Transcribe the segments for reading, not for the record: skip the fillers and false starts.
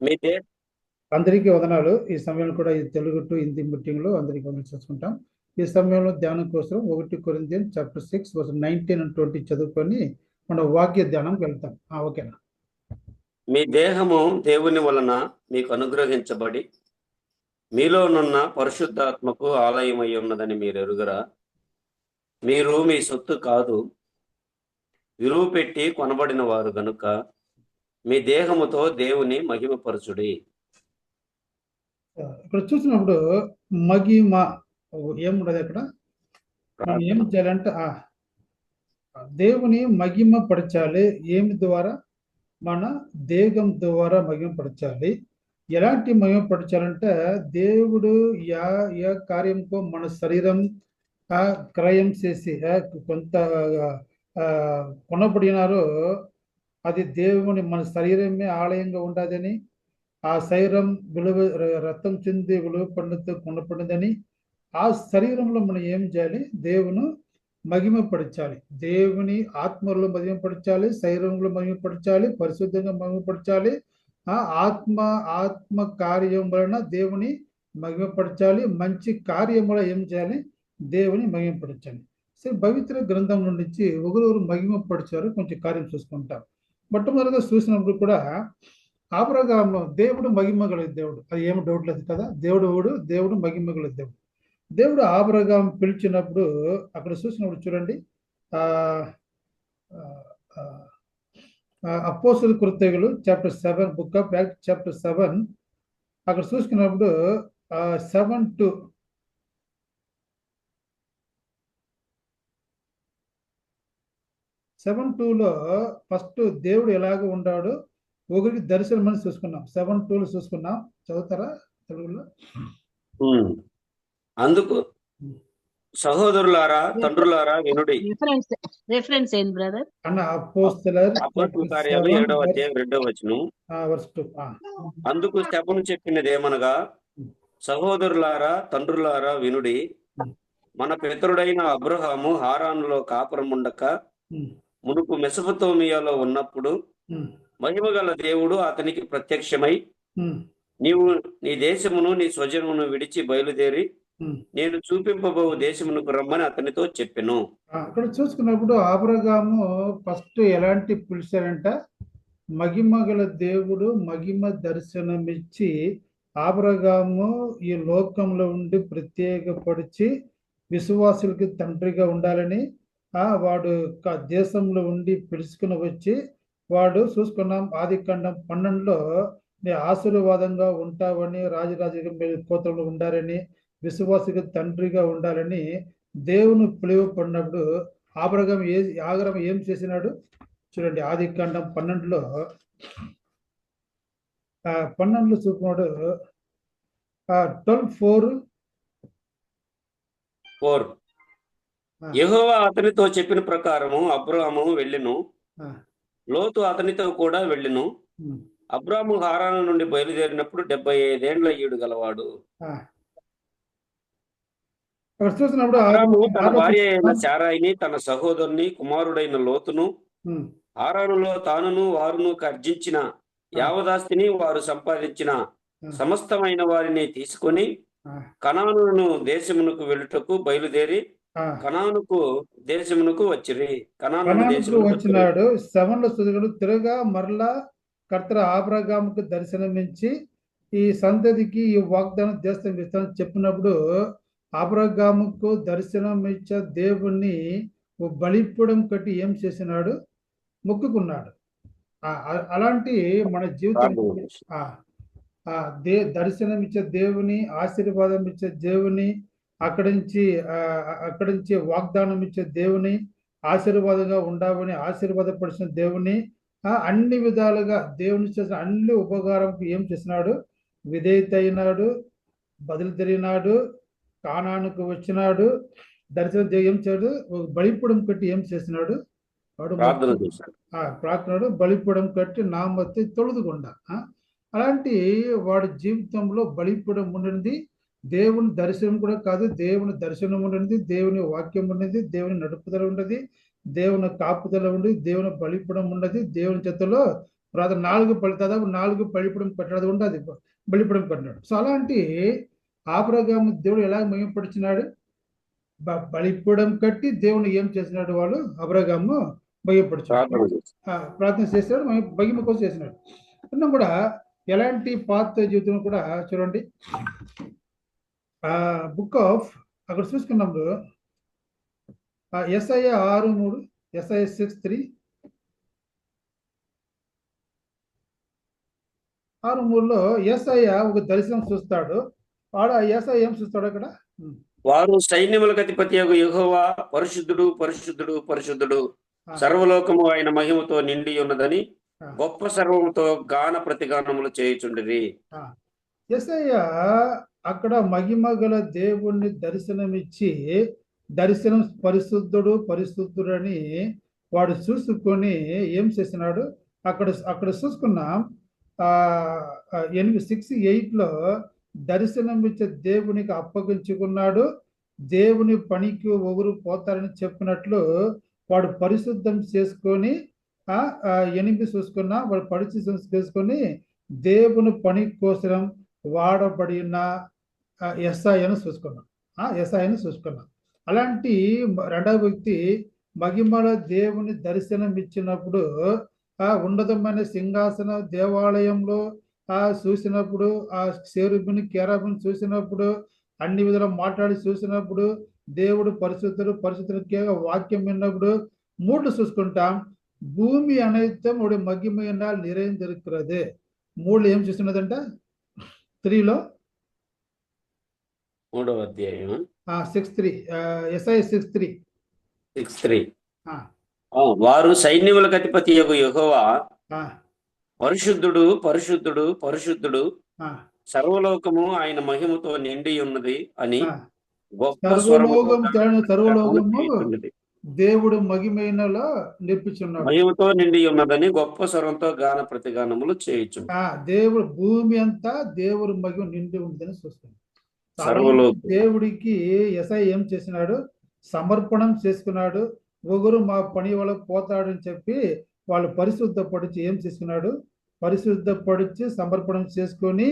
మీ they అందరికీ వదనాలు. ఈ సమయంలో కూడా ఈ తెలుగు టు హిందీ మీటింగ్ లో అందరికీ వందలు చేసుకుంటాం. ఈ సమయంలో ధ్యానం కోసం 1 కొరింథీయులు చాప్టర్ 6 వర్స్ 19 and 20 చదువుకొని మన వాక్య ధ్యానంకి వెళ్తాం. ఓకేనా? మీ దేహము దేవుని వలన మీకు అనుగ్రహించబడి మీలోనున్న పరిశుద్ధాత్మకు ఆలయమై ఉన్నదని మీరు ఎరుగరా? మీరు మీ సొత్తు కాదు, విలువ పెట్టి కొనబడిన వారు గనుక మీ దేహముతో దేవుని మహిమపరచుడి. ఇక్కడ చూసినప్పుడు మగిమ ఏముండదు. అక్కడ మనం ఏం చేయాలంటే దేవుని మహిమ పరచాలి. ఏమి ద్వారా? మన దేహం ద్వారా మహిమ పరచాలి. ఎలాంటి మహిమ పరచాలంటే దేవుడు ఏ కార్యంకో మన శరీరం క్రయం చేసి కొంత కొనబడినారో అది దేవుని మన శరీరమే ఆలయంగా ఉండదని, ఆ శరీరం విలువ రక్తం చెంది విలువ పడినతో కొనపడిందని, ఆ శరీరంలో మనం ఏం చేయాలి? దేవుని మహిమపరచాలి. దేవుని ఆత్మలో మహిమపరచాలి, శరీరంలో మహిమపరచాలి, పరిశుద్ధంగా మహిమపరచాలి. ఆత్మ కార్యం వలన దేవుని మహిమపరచాలి. మంచి కార్యముల ఏం చేయాలి? దేవుని మహిమపరచాలి. సరే, పవిత్ర గ్రంథం నుంచి ఒకరు మహిమపరిచారు. కొంచెం కార్యం చూసుకుంటారు. మొట్టమొదటిగా చూసినప్పుడు కూడా అబ్రహాము దేవుడు మహిమగల దేవుడు, అది ఏమి డౌట్ లేదు కదా. దేవుడు మహిమగల దేవుడు. దేవుడు అబ్రహాము పిలిచినప్పుడు అక్కడ చూసినప్పుడు చూడండి, అపోస్తలుల కృత్యాలు chapter 7, book of act chapter 7 అక్కడ చూసుకున్నప్పుడు 7:2లో ఫస్ట్ దేవుడు ఎలాగ ఉన్నాడు ఒకరికి దర్శనం అని చూసుకున్నాం. 7:2లో చూసుకున్నాం. చదువుతారా తెలుగులో? అందుకు సహోదరులారా, తండ్రులారా వినుడి. రిఫరెన్స్ ఏంటి బ్రదర్? అన్న అపోస్తలుల కార్యాలు 7వ అధ్యాయం 2వ వచనం. అందుకు స్టెఫను చెప్పినదేమనగా, సహోదరులారా, తండ్రులారా వినుడి. మన పితరుడైన అబ్రహాము హారానులో కాపురముండక మునుపు మెసొపొతేమియాలో ఉన్నప్పుడు మహిమగల దేవుడు అతనికి ప్రత్యక్షమై, నీవు నీ దేశమును నీ స్వజనమును విడిచి బయలుదేరి నేను చూపింపబో దేశమునకు రమ్మని అతనితో చెప్పెను. అక్కడ చూసుకున్నప్పుడు అబ్రహాము ఫస్ట్ ఎలాంటి పిలిచారంట? మహిమగల దేవుడు మహిమ దర్శనమిచ్చి అబ్రహాము ఈ లోకంలో ఉండి ప్రత్యేకపరిచి విశ్వాసులకి తండ్రిగా ఉండాలని వాడు దేశంలో ఉండి పిలుచుకుని వచ్చి, వాడు చూసుకున్నాం ఆదికాండం 12లో నీ ఆశీర్వాదంగా ఉంటావని, రాజరాజుగా కోతలు ఉండాలని, విశ్వాసిగా తండ్రిగా ఉండాలని దేవుని పిలువపడినప్పుడు అబ్రహాము ఏం చేసినాడు చూడండి. ఆదికాండం 12లో చూసుకున్నాడు. 12:4 యెహోవా అతనితో చెప్పిన ప్రకారము అబ్రాహాము వెళ్ళెను, లోతు అతనితో కూడా వెళ్ళెను. అబ్రాహాము హారాను నుండి బయలుదేరినప్పుడు 75 ఏండ్ల ఈడు గలవాడు. అబ్రాహాము తన భార్య అయిన శారాయిని, తన సహోదరుని కుమారుడైన లోతును, హారానులో తానును వారును గర్జించిన యావదాస్తిని, వారు సంపాదించిన సమస్తమైన వారిని తీసుకొని కనాను దేశమునకు వెళ్ళుటకు బయలుదేరి కనానుకు దేశమునకు వచ్చిరి. వచ్చినాడు. 7లో చదువుడు తిరగా మరలా కర్త అబ్రహాముకు దర్శనమిచ్చి ఈ సంతతికి ఈ వాగ్దానం దేశం ఇస్తానని చెప్పినప్పుడు అబ్రహాముకు దర్శనం ఇచ్చే దేవుణ్ణి బలిపడం కట్టి ఏం చేసినాడు? మొక్కుకున్నాడు. అలాంటి మన జీవితం దర్శనం ఇచ్చే దేవుని, ఆశీర్వాదం ఇచ్చే దేవుని, అక్కడి నుంచి వాగ్దానం ఇచ్చే దేవుని, ఆశీర్వాదంగా ఉండవని ఆశీర్వాదపరిచిన దేవుని, అన్ని విధాలుగా దేవుని చేసిన అన్ని ఉపకారంకు ఏం చేసినాడు? విధేయత అయినాడు, బదులు తిరిగినాడు, కానానుకు వచ్చినాడు. దర్శనం ఏం చేయడు? బలిపడం కట్టి ఏం చేసినాడు? వాడు ప్రార్థనడు బలిపడం కట్టి నామతి తొలుదుకుండా. అలాంటి వాడి జీవితంలో బలిపడం ఉన్నది. దేవుని దర్శనం కూడా కాదు, దేవుని దర్శనం ఉన్నది, దేవుని వాక్యం ఉన్నది, దేవుని నడుపుదల ఉన్నది, దేవుని కాపుదల ఉన్నది, దేవుని బలిపడం ఉన్నది, దేవుని చేతలో తర్వాత 4 దాదాపు 4 బలిపీఠం కట్టడం ఉంటుంది, బలిపీఠం కట్టినాడు. సో అలాంటి అబ్రహాము దేవుడు ఎలా మహిమపరిచినాడు? బలిపీఠం కట్టి దేవుని ఏం చేసినాడు? వాళ్ళు అబ్రహాము మహిమపరిచినాడు, ప్రార్థన చేసినాడు, మహిమ కోసం చేసినాడు. అన్న కూడా ఎలాంటి పాత జీవితం కూడా చూడండి. బుక్ ఆఫ్ అక్కడ చూసుకున్నప్పుడు యెషయా 6:3, యెషయా 6:3, 6:3లో యెషయా ఒక దర్శనం చూస్తాడు. వాడు యెషయా ఏం చూస్తాడు అక్కడ? వారు సైన్యములకు అధిపతియగు యెహోవా పరిశుద్ధుడు పరిశుద్ధుడు పరిశుద్ధుడు, సర్వలోకము ఆయన మహిమతో నిండి ఉన్నదని గొప్ప సర్వముతో గాన ప్రతిగానములు చేయుచుండిరి. యెషయా అక్కడ మహిమ గల దేవుణ్ణి దర్శనమిచ్చి, దర్శనం పరిశుద్ధుడు పరిశుద్ధుడు అని వాడు చూసుకొని ఏం చేసినాడు? అక్కడ చూసుకున్నాం 6:8లో దర్శనం ఇచ్చే దేవునికి అప్పగించుకున్నాడు. దేవుని పనికి ఒకరు పోతారని చెప్పినట్లు వాడు పరిశుద్ధం చేసుకొని 8 చూసుకున్నా వాడు పరిశుద్ధం చేసుకొని దేవుని పని కోసం వాడబడిన యెషయాను చూసుకున్నాం. అలాంటి రెండవ వ్యక్తి మహిమల దేవుని దర్శనం ఇచ్చినప్పుడు ఉన్నతమైన సింహాసన దేవాలయంలో చూసినప్పుడు, షేరుబుని కెరూబుని చూసినప్పుడు, అన్ని విధాలు మాట్లాడి చూసినప్పుడు, దేవుడు పరిశుద్ధుడు పరిశుద్ధుడికి వాక్యం విన్నప్పుడు 3 చూసుకుంటాం. భూమి అனைத்தும் ஒரு மகிமையினால் நிறைந்திருக்கிறது. 3 ఏం చూస్తున్నదంట? 3లో 3వ అధ్యాయం 6:3, యెషయా 6:3. వారు సైన్యములకు అధిపతియగు యెహోవా పరిశుద్ధుడు పరిశుద్ధుడు పరిశుద్ధుడు, సర్వలోకము ఆయన మహిమతో నిండి ఉన్నది అని గొప్ప సర్వలోకము దేవుడు మహిమైనలో నింపుచున్నాడు, మహిమతో నిండి ఉన్నదని గొప్ప స్వరంతో గాన ప్రతిగానములు చేయుచు. దేవుడు భూమి అంతా దేవుడు మహిమ నిండి ఉందని చూస్తున్నాడు. సర్వలోకం దేవుడికి యెషయా ఏం చేసినాడు? సమర్పణం చేసుకున్నాడు. ఒకరు మా పని వాళ్ళకు పోతాడని చెప్పి వాళ్ళు పరిశుద్ధపడిచి ఏం చేసుకున్నాడు? పరిశుద్ధపడిచి సమర్పణం చేసుకొని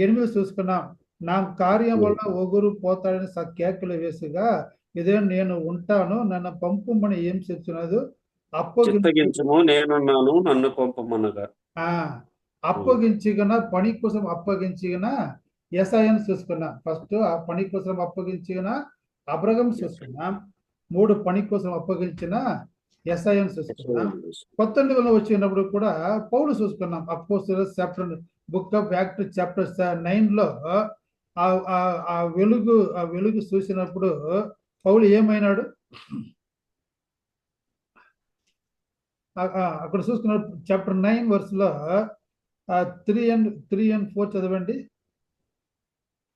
8 చూసుకున్నాం. నా కార్యం వల్ల ఒకరు పోతాడని కేకలు వేసిగా, ఇదే నేను ఉంటాను నన్ను పంపమని ఏం చెప్తున్నది? చిత్తగించుము నేనున్నాను నన్ను పంపమనగా. అప్పగించిగన పని కోసం అప్పగించిగన యెషయాను చూసుకున్నాం. ఫస్ట్ ఆ పని కోసం అప్పగించిన అబ్రహాము చూసుకున్నాం. 3 పని కోసం అప్పగించిన యెషయాను చూసుకున్నాం. కొత్త నిబంధనలో వచ్చినప్పుడు కూడా పౌలు చూసుకున్నాం. అపోస్తలుల chapter book of act chapter 9లో ఆ వెలుగు చూసినప్పుడు పౌలు ఏమైనాడు? అక్కడ చూసుకున్న చాప్టర్ 9 వర్స్లో 3 and 4 చదవండి.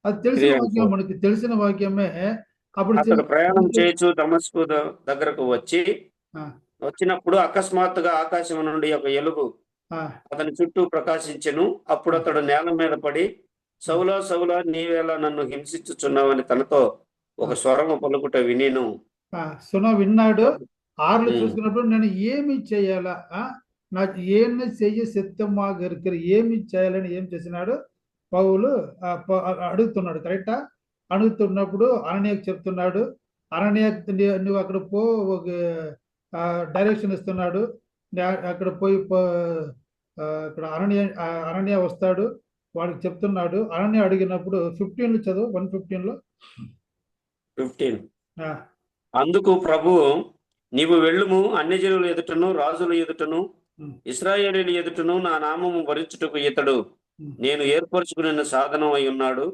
అది తెలిసిన వాక్యం, మనకి తెలిసిన వాక్యమే. అప్పుడు ప్రయాణం చేయొచ్చు దమస్కు దగ్గరకు వచ్చినప్పుడు అకస్మాత్తుగా ఆకాశం నుండి ఒక ఎలుగు అతని చుట్టూ ప్రకాశించెను. అప్పుడు అతడు నేల మీద పడి, సౌలా సౌలా నీవేలా నన్ను హింసించుచున్నావని తనతో ఒక స్వరము పలుకుట వినేను. విన్నాడు. 6లో చూసుకున్నప్పుడు నేను ఏమి చేయాలా, నాకు ఏమి చెయ్యి సిద్ధమాగ ఏమి చేయాలని ఏం చేసినాడు? పౌలు అడుగుతున్నాడు. కరెక్టా? అడుగుతున్నప్పుడు అననీయకు చెప్తున్నాడు. అననీయ నువ్వు అక్కడ పో, ఒక డైరెక్షన్ ఇస్తున్నాడు. అక్కడ పోయి అక్కడ అననీయ వస్తాడు, వాడికి చెప్తున్నాడు. అననీయ అడిగినప్పుడు 15లో చదువు, 1:15లో. 15 అందుకు ప్రభువు, నీవు వెళ్ళుము, అన్ని జనుల ఎదుటను రాజుల ఎదుటను ఇశ్రాయేలీయుల ఎదుటను నా నామము భరించుటకు ఇతడు నేను ఏర్పరచుకున్న సాధనం అయి ఉన్నాడు.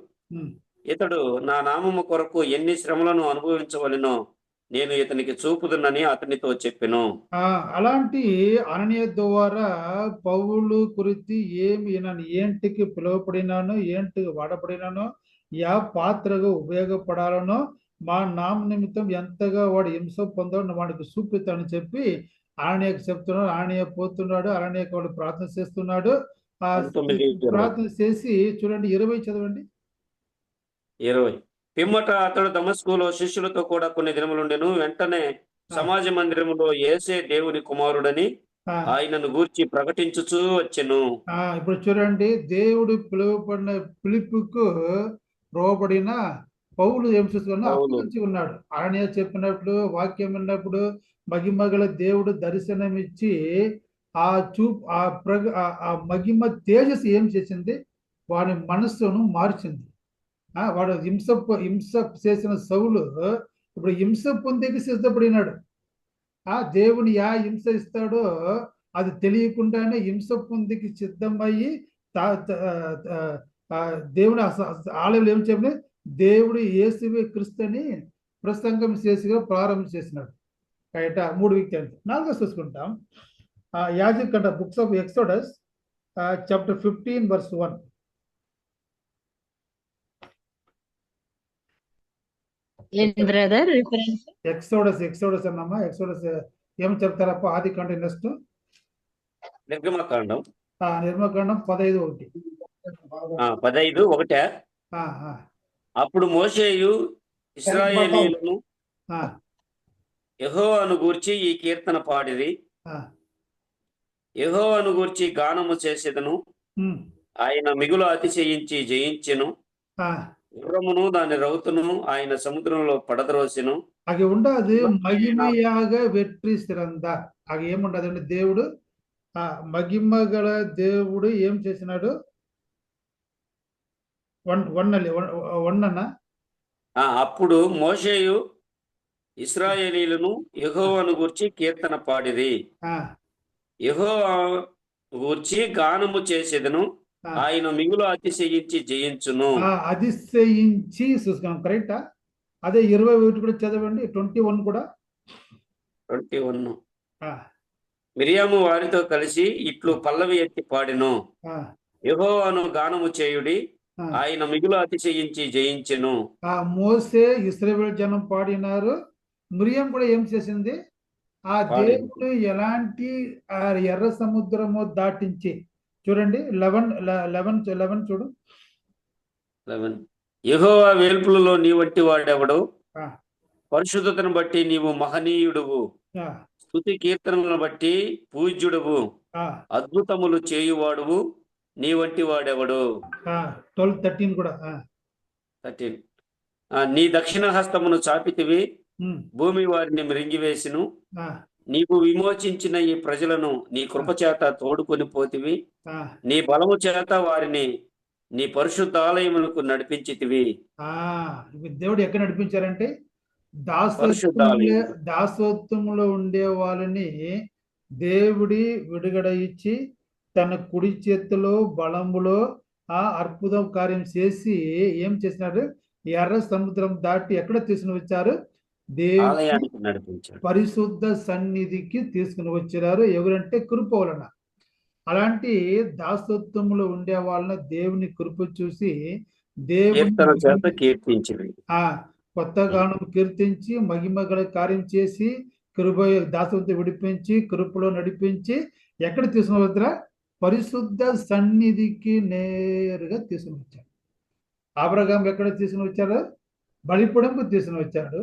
ఇతడు నా నామము కొరకు ఎన్ని శ్రమలను అనుభవించవలెనో నేను ఇతనికి చూపుదునని అతనితో చెప్పెను. అలాంటి అననీయ ద్వారా పౌలు గురించి ఏమి ఏంటికి పిలువబడినానో, ఏంటికి వాడబడినానో, యా పాత్రగా ఉపయోగపడాలనో, మా నామ నిమిత్తం ఎంతగా వాడు హింస పొందాడు వాడికి చూపిస్తానని చెప్పి అననీయకు చెప్తున్నాడు. అననీయ పోతున్నాడు. అననీయకు వాడు ప్రార్థన చేస్తున్నాడు. ప్రార్థన చేసి చూడండి, 20 చదవండి. 20 పిమ్మట అతడు దమస్కులో శిష్యులతో కూడా కొన్ని దినములుండెను. వెంటనే సమాజ మందిరములో యేసే దేవుని కుమారుడని ఆయనను గూర్చి ప్రకటించుచూ వచ్చెను. ఇప్పుడు చూడండి, దేవుడు పిలువబడిన పిలుపుకు రోబడిన పౌలు ఏం చూసుకున్నా పౌలు అప్పగించి ఉన్నాడు. ఆయన చెప్పినప్పుడు వాక్యం విన్నప్పుడు మహిమగల దేవుడు దర్శనమిచ్చి ఆ ఆ మహిమ తేజస్సు ఏం చేసింది, వాడి మనస్సును మార్చింది. వాడు హింస చేసిన సౌలు ఇప్పుడు హింస పొందేకి సిద్ధపడినాడు. దేవుని హింస ఇస్తాడో అది తెలియకుండానే హింస పొందికి సిద్ధమయ్యి దేవుని ఆలయంలో ఏం చెప్పిన దేవుడు యేసువే క్రీస్తుని ప్రసంగం చేసిగా ప్రారంభం చేసినాడు. బయట 3 వీకెండ్ 4 చూసుకుంటాం. యాజకంట books of Exodus chapter 15 verse 1. Brother reference Exodus అన్నమ్మా. ఎక్సోడస్ ఏం చెప్తారప్ప? ఆది కాండ నెక్స్ట్ నిర్గమకాండం నిర్మకాండం 15:1. 15:1. అప్పుడు మోషేయు ఇశ్రాయేలీయులను యెహోవాను గూర్చి ఈ కీర్తన పాడిరి. యెహోవాను గూర్చి గానము చేసేదను, ఆయన మిగులు అతిశయించి జయించెను. గుర్రమును దాని రౌతును ఆయన సముద్రంలో పడద్రోసెను. అది ఉండదు మహిమయాగ వెట్రి స్థిరంద. అది ఏముండదండి, దేవుడు మహిమ గల దేవుడు ఏం చేసినాడు? వన్నన్నా. అప్పుడు మోషేయు ఇశ్రాయేలీయులను యెహోవాను గూర్చి కీర్తన పాడిరి. యెహోవా గూర్చి గానము చేసేదను, ఆయన మిగులు అతిశయించి జయించును. అతిశయించి చూసుకున్నాం, కరెక్టా? అదే 21 కూడా చదవండి. 21 కూడా 21. మిరియాము వారితో కలిసి ఇట్లు పల్లవి ఎత్తి పాడెను, యెహోవాను గానము చేయుడి, ఆయన మిగులు అతిశయించి జయించెను. మోసే ఇశ్రాయేలు జనం పాడినారు. మిరియం కూడా ఏం చేసింది? దేవుడు ఎలాంటి ఎర్ర సముద్రము దాటించి, చూడండి 11 చూడు. 11. యెహోవా వేల్పులలో నీ వంటి వాడెవడు? పరిశుద్ధతను బట్టి నీవు మహనీయుడువు, స్తుతి కీర్తనలను బట్టి పూజ్యుడువు, అద్భుతములు చేయువాడువు, నీ వంటి వాడెవడు? 13 కూడా 13. నీ దక్షిణ హస్తమును చాపితివి, భూమి వారిని మృంగివేసిను. నీవు విమోచించిన ఈ ప్రజలను నీ కృపచేత తోడుకొని పోతివి, నీ బలము చేత వారిని నీ పరిశుద్ధాలయములకు నడిపించితివి. దేవుడు ఎక్కడ నడిపించారంటే దాసత్వంలో ఉండే వాళ్ళని దేవుడి విడుగడ ఇచ్చి తన కుడి చేతిలో బలములో అద్భుతం కార్యం చేసి ఏం చేసినారు? ఎర్ర సముద్రం దాటి ఎక్కడ తీసుకుని వచ్చారు? దేవుడి పరిశుద్ధ సన్నిధికి తీసుకుని వచ్చారు. ఎవరంటే కృప వలన. అలాంటి దాసత్వంలో ఉండే వాళ్ళని దేవుని కృప చూసి దేవుని కొత్త గానం కీర్తించి మహిమ గల కార్యం చేసి కృప దాసత్వం విడిపించి కృపలో నడిపించి ఎక్కడ తీసుకుని వచ్చారా? పరిశుద్ధ సన్నిధికి నేరుగా తీసుకుని వచ్చాడు. అబ్రహాం ఎక్కడ తీసుకుని వచ్చాడు? బలిపీఠంకు తీసుకుని వచ్చాడు.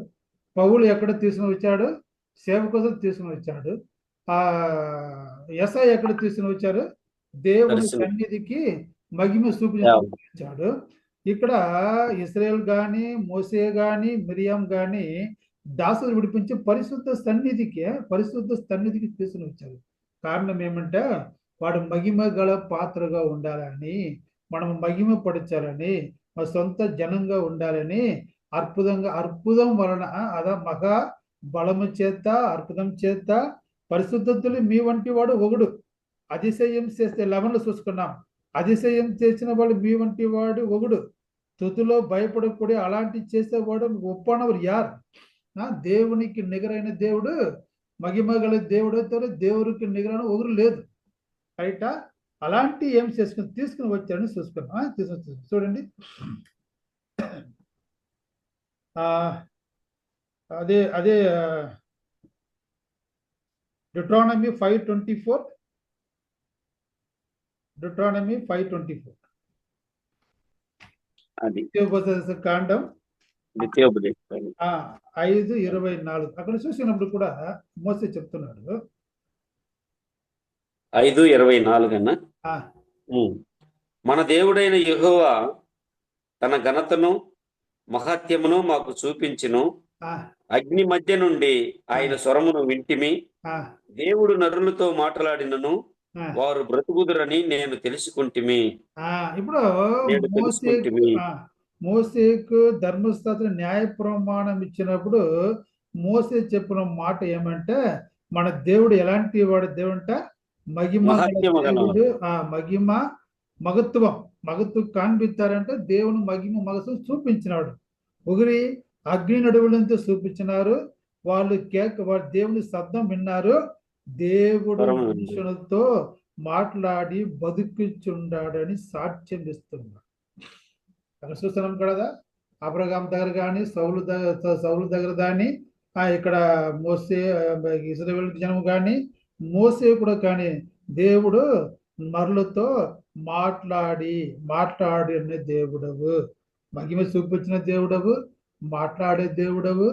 పౌలు ఎక్కడ తీసుకుని వచ్చాడు? సేవకులు తీసుకుని వచ్చాడు. యెషయా ఎక్కడ తీసుకుని వచ్చారు? దేవుని సన్నిధికి మహిమ చూపించాడు. ఇక్కడ ఇశ్రాయేల్ గాని మోసే గాని మిరియాం గాని దాసులు విడిపించి పరిశుద్ధ సన్నిధికి తీసుకుని వచ్చారు. కారణం ఏమంటే వాడు మహిమ గల పాత్రగా ఉండాలని, మనం మహిమ పరచాలని, మా సొంత జనంగా ఉండాలని అద్భుతం వలన మహా బలము చేత అద్భుతం చేత పరిశుద్ధతులు మీ వంటి వాడు ఒకడు. అతిశయం చేస్తే 11 చూసుకున్నాం. అతిశయం చేసిన వాడు మీ వంటి వాడు ఒకడు. తుతులో భయపడకూడే అలాంటి చేసేవాడు ఒప్పనవారు యార్? దేవునికి నిగరైన దేవుడు, మహిమ గల దేవుడు అవుతారు. దేవుడికి నిగరైన ఒకరు లేదు. రైట? అలాంటి ఏం తీసుకుని వచ్చారని చూసుకున్నాం. చూడండి, అదే Deuteronomy 5:24. కాండం 5:24. అక్కడ చూసినప్పుడు కూడా మోసే చెప్తున్నాడు, 5:24 అన్న. ఆ, ఉమ్. మన దేవుడైన యెహోవా తన ఘనతను మహాత్యమును మాకు చూపించును. ఆ, అగ్ని మధ్య నుండి ఆయన స్వరమును వింటిమి. ఆ, దేవుడు నరులతో మాట్లాడినను ఆ. వారు బ్రతుకుదురని నేను తెలుసుకుంటిమి. ఇప్పుడు నేడు మోసేకు తెలుసుకుంటిమి. మోసేకు ధర్మశాస్త్ర న్యాయ ప్రమాణం ఇచ్చినప్పుడు మోసే చెప్పిన మాట ఏమంటే, మన దేవుడు ఎలాంటి వాడు దేవుడంట? మహిమ గల మహాత్యము గలవాడు. దేవుడు. మహిమ మగత్వం కాన్పిస్తారంటే దేవుని మహిమ మగత్వం చూపించినాడు. ఒకరి అగ్ని నడువులంతా చూపించినారు. వాళ్ళు దేవుని శబ్దం విన్నారు. దేవుడు స్వరమును వింటిమి. మనుషులతో మాట్లాడి బతుకుచుండాడని సాక్ష్యం ఇస్తున్నాడు. అక్కడ చూస్తున్నాం కదా, అబ్రహాం దగ్గర కానీ సౌలు దగ్గర కానీ, ఇక్కడ మోసే ఇశ్రాయేలు జనం కానీ, మోసే కూడా కానీ దేవుడు నరులతో మాట్లాడిన దేవుడవు, మహిమ చూపించిన దేవుడవు, మాట్లాడే దేవుడవు,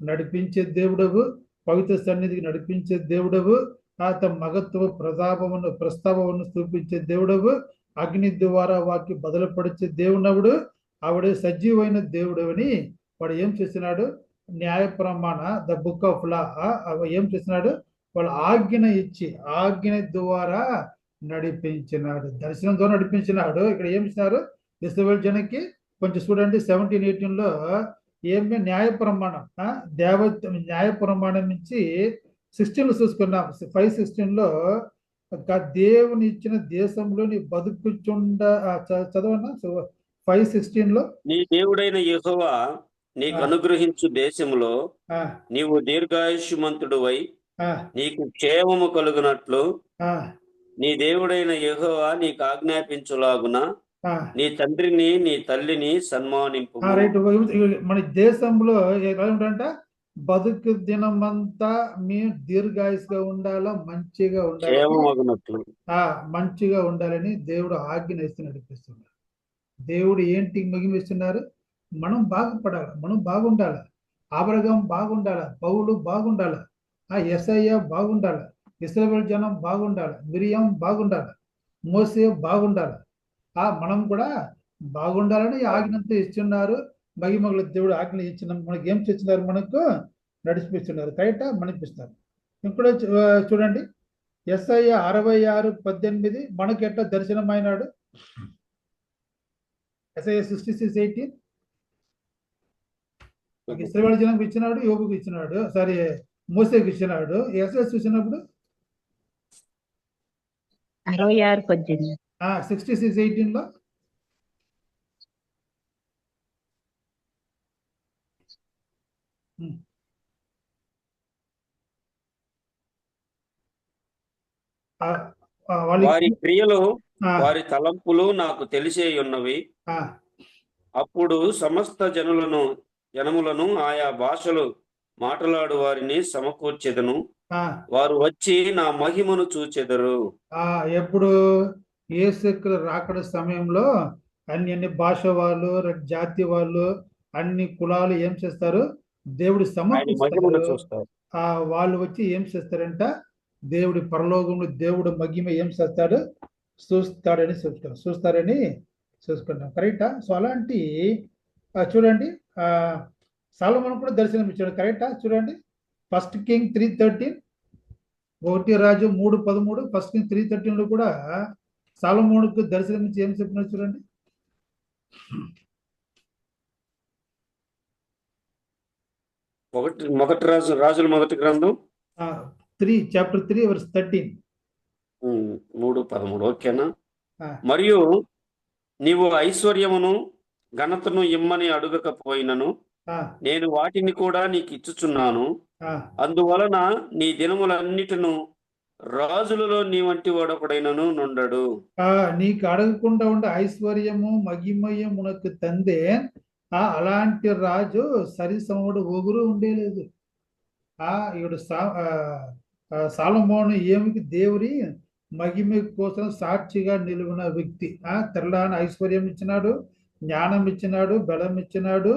నడిపించే దేవుడవు, పవిత్ర సన్నిధికి నడిపించే దేవుడవు, తమ మగత్వ ప్రస్తావమును చూపించే దేవుడవు, అగ్ని ద్వారా వాకి బదులుపడిచే దేవుడవుడు, ఆవిడ సజీవమైన దేవుడవని వాడు ఏం చేస్తున్నాడు? న్యాయ ప్రమాణ ద బుక్ ఆఫ్ లా ఏం చేస్తున్నాడు? వాళ్ళు ఆజ్ఞ ఇచ్చి ఆజ్ఞ ద్వారా నడిపించినాడు, దర్శనంతో నడిపించినాడు. ఇక్కడ ఏం ఇచ్చినారు ఇశ్రాయేలు జనానికి? కొంచెం చూడండి 17:18 ఏమి న్యాయ ప్రమాణం, న్యాయ ప్రమాణం నుంచి 16 చూసుకున్నాం. 5:16 దేవుని ఇచ్చిన దేశంలోని బతుకుచుండ చదవన్నా 5:16 నీ దేవుడైన యెహోవా నీకు అనుగ్రహించు దేశములో నీవు దీర్ఘాయుష్మంతుడువై నీకు క్షేమము కలుగునట్లు నీ దేవుడైన యెహోవా నీకు ఆజ్ఞాపించులాగున నీ తండ్రిని నీ తల్లిని సన్మానింపు. రైట్. మన దేశంలో ఏమంట? బతుకు దినమంతా మేము దీర్ఘాయుస్గా ఉండాలా, మంచిగా ఉండాలి, మంచిగా ఉండాలని దేవుడు ఆజ్ఞ ఇస్తూ నడిపిస్తున్నాడు. దేవుడు ఏంటి మహిమిస్తున్నారు? మనం బాగుపడాలి, మనం బాగుండాలి, అబ్రహాం బాగుండాలి, పౌలు బాగుండాలి, యేసయ్య బాగుండాలి, ఇశ్రాయేలు జనం బాగుండాలి, మిరియం బాగుండాలి, మోసే బాగుండాలి, మనం కూడా బాగుండాలని ఆజ్ఞంతా ఇస్తున్నారు. మహిమగల దేవుడు ఆజ్ఞ ఇచ్చిన మనకి ఏం చేస్తున్నారు? మనకు నడిపిస్తున్నారు. కరెక్టా? మనిపిస్తారు. ఇంకోటి చూడండి, యేసయ్య 66:18 మనకి ఎట్లా దర్శనమైనాడు? యేసయ్య 66:18 ఇశ్రాయేలు జనానికి ఇచ్చినాడు, యోబుకు ఇచ్చినాడు, మోసేకి ఇచ్చినాడు. యేసయ్య చూసినప్పుడు 66:18 66:18 వారి క్రియలు వారి తలంపులు నాకు తెలిసే ఉన్నవి. అప్పుడు సమస్త జనములను ఆయా భాషలు మాట్లాడు వారిని సమకూర్చెదను. వారు వచ్చి నా మహిమను చూచెదరు. ఎప్పుడు యేసు రాకడ సమయంలో అన్ని భాష వాళ్ళు, జాతి వాళ్ళు, అన్ని కులాలు ఏం చేస్తారు? దేవుడి చూస్తారు. వాళ్ళు వచ్చి ఏం చేస్తారంట? దేవుడి పరలోకంలో దేవుడు మహిమ ఏం చేస్తాడు? చూస్తారని చూసుకుంటాం. కరెక్టా? సో అలాంటి చూడండి, సొలొమోను కూడా దర్శనం ఇచ్చాడు. కరెక్టా? చూడండి, 1 కింగ్ 3:13, 1 రాజు 3:13, 1 కింగ్ 3:13 కూడా సొలొమోనుకు దర్శనం ఇచ్చి ఏం చెప్పినాడు చూడండి. రాజుల మొదటి గ్రంథం 3:13 3:13. ఓకేనా? మరియు నీవు ఐశ్వర్యమును ఘనతను ఇమ్మని అడుగకపోయినను నేను వాటిని కూడా నీకు ఇచ్చుచున్నాను. అందువలన నీ దినములన్నిటిను రాజులలో నీ వంటి వాడొకడైనను నుండడు. నీకు అడగకుండా ఉండే ఐశ్వర్యము మహిమయమునకు తందే అలాంటి రాజు సరిసముడు ఒగురు ఉండేలేదు. ఇప్పుడు సొలొమోను ఏమికి దేవుడి మహిమ కోసం సాక్షిగా నిలిచిన వ్యక్తి. తెల్లని ఐశ్వర్యం ఇచ్చినాడు, జ్ఞానం ఇచ్చినాడు, బలం ఇచ్చినాడు,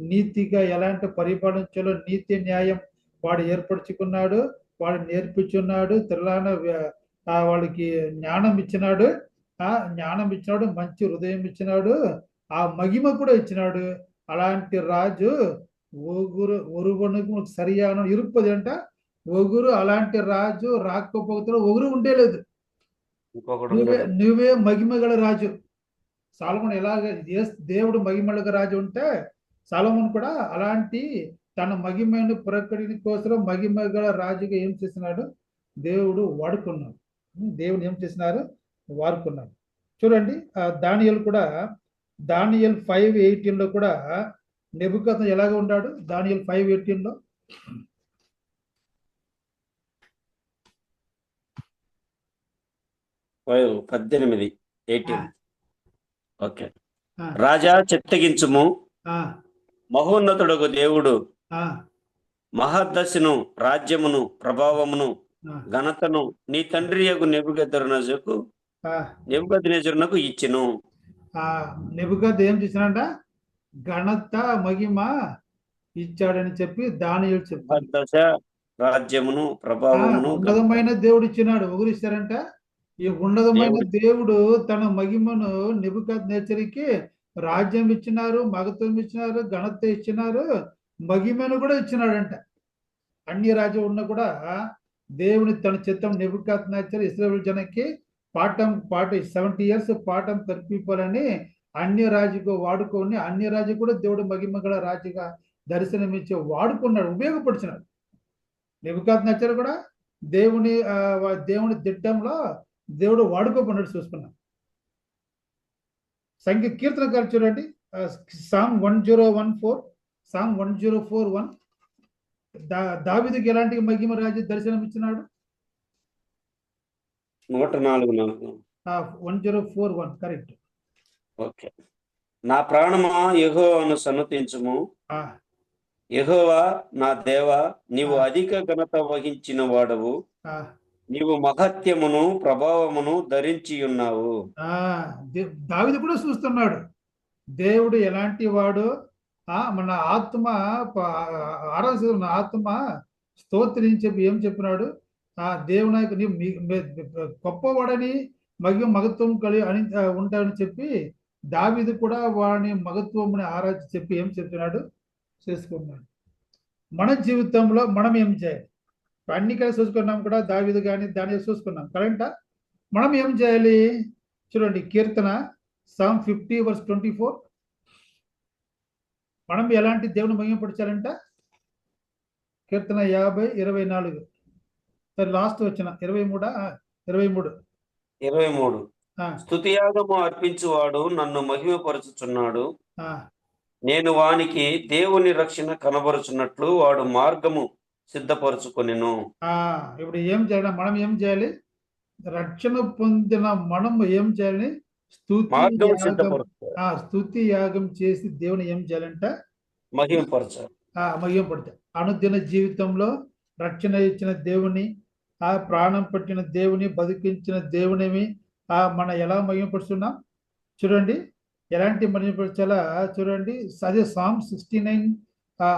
నీతిగా ఎలాంటి పరిపాలించాలో నీతి న్యాయం వాడు ఏర్పరచుకున్నాడు, వాడు నేర్పించున్నాడు. తెల్లని వాళ్ళకి జ్ఞానం ఇచ్చినాడు, మంచి హృదయం ఇచ్చినాడు, ఆ మహిమ కూడా ఇచ్చినాడు. అలాంటి రాజు ఒరువనుకు సరియాన ఇరుపది అంట. ఒగురు అలాంటి రాజు రాకపోతే ఒగురు ఉండేలేదు. నువ్వే మహిమగల రాజు. సొలొమోను ఎలాగ దేవుడు మహిమగల రాజు ఉంటే సొలొమోను కూడా అలాంటి తన మహిమను ప్రకటన కోసం మహిమగల రాజుగా ఏం చేసినాడు? దేవుడు వాడుకున్నాడు. దేవుడు ఏం చేసినారు? వాడుకున్నాడు. చూడండి, దానియేలు కూడా, దానియేలు 5:18 కూడా నెబుకద్నెజరు ఎలాగ ఉన్నాడు? దానియేలు 5:18 18 ఓకే. రాజా చిత్తగించుము, మహోన్నతుడగు దేవుడు మహద్దశను, రాజ్యమును, ప్రభావమును, ఘనతను నీ తండ్రి యగు నెబుకద్నెజరునకు ఇచ్చెను. నెబుకద్నెజరు ఏం చేసినాడంట? ఘనత మహిమ ఇచ్చాడని చెప్పి దానియేలు చెప్పాడు. రాజ్యమును, ప్రభావమును, ఉన్నతమైన దేవుడు ఇచ్చినాడు. ఒకరు ఇస్తారంట. ఈ ఉన్నతమైన దేవుడు తన మహిమను నెబుకద్నెజరుకి రాజ్యం ఇచ్చినారు, మగత్వం ఇచ్చినారు, ఘనత ఇచ్చినారు, మహిమను కూడా ఇచ్చినాడంట. అన్ని రాజ్యం ఉన్న కూడా దేవుని తన చిత్తం నెబుకద్నెజరు ఇశ్రాయేలు జనానికి పాఠం 70 years పాఠం కల్పించాలని అన్ని రాజుకు వాడుకొని, అన్ని రాజు కూడా దేవుడు మహిమ గల రాజుగా దర్శనమిచ్చి వాడుకున్నాడు, ఉపయోగపరిచినాడు. నెబుకద్నెజరు కూడా దేవుని దిట్టంలో దేవుడు వాడుకోకున్నాడు. చూసుకున్నాం. కీర్తనకారు చూడండి, Psalm 104, Psalm 104:1. దావీదుకి ఎలాంటి మహిమ రాజు దర్శనం ఇచ్చినాడు? 104:1 కరెక్ట్. ఓకే. నా ప్రాణమా యెహోవాను సన్నతించుము, యెహోవా నా దేవా, నీవు అధిక ఘనత వహించిన వాడవు, నీవు మహత్యమును, ప్రభావమును ధరించి ఉన్నావు. దావీదు కూడా చూస్తున్నాడు దేవుడు ఎలాంటి వాడు. మన ఆత్మ ఆరాధన ఆత్మ స్తోత్రించి ఏం చెప్పినాడు? దేవుని గొప్పవాడని మగత్వం కలిగి అని ఉంటాడని చెప్పి దావీదు కూడా వాడిని మగత్వం ఆరాధన చెప్పి ఏం చెప్తున్నాడు? చేసుకున్నాడు. మన జీవితంలో మనం ఏం చేయాలి? అన్ని కలిసి చూసుకున్నాం కూడా, దావీదు కానీ దాన్ని చూసుకున్నాం కరెంటా. మనం ఏం చేయాలి? చూడండి, కీర్తన Psalm 50:24. మనం ఎలాంటి దేవుని మహిమపరచాలంట? కీర్తన 50:24. లాస్ట్ వచ్చిన 23. స్తుతియాగము అర్పించువాడు నన్ను మహిమపరచుచున్నాడు, నేను వానికి దేవుని రక్షణ కనబరుచున్నట్లు వాడు మార్గము సిద్ధపరచుకొనెను. ఇప్పుడు ఏం చేయాలి? మనం ఏం చేయాలి? రక్షణ పొందిన మనం ఏం చేయాలి? స్తుతి యాగం చేసి దేవుని ఏం చేయాలంట? మహిమపరచాలి. అనుదిన జీవితంలో రక్షణ ఇచ్చిన దేవుని, ప్రాణం పట్టిన దేవుని, బతికించిన దేవుని మనం ఎలా మహిమపరుస్తున్నాం? చూడండి, ఎలాంటి మహిమపరచాలా చూడండి. అదే Psalm 69,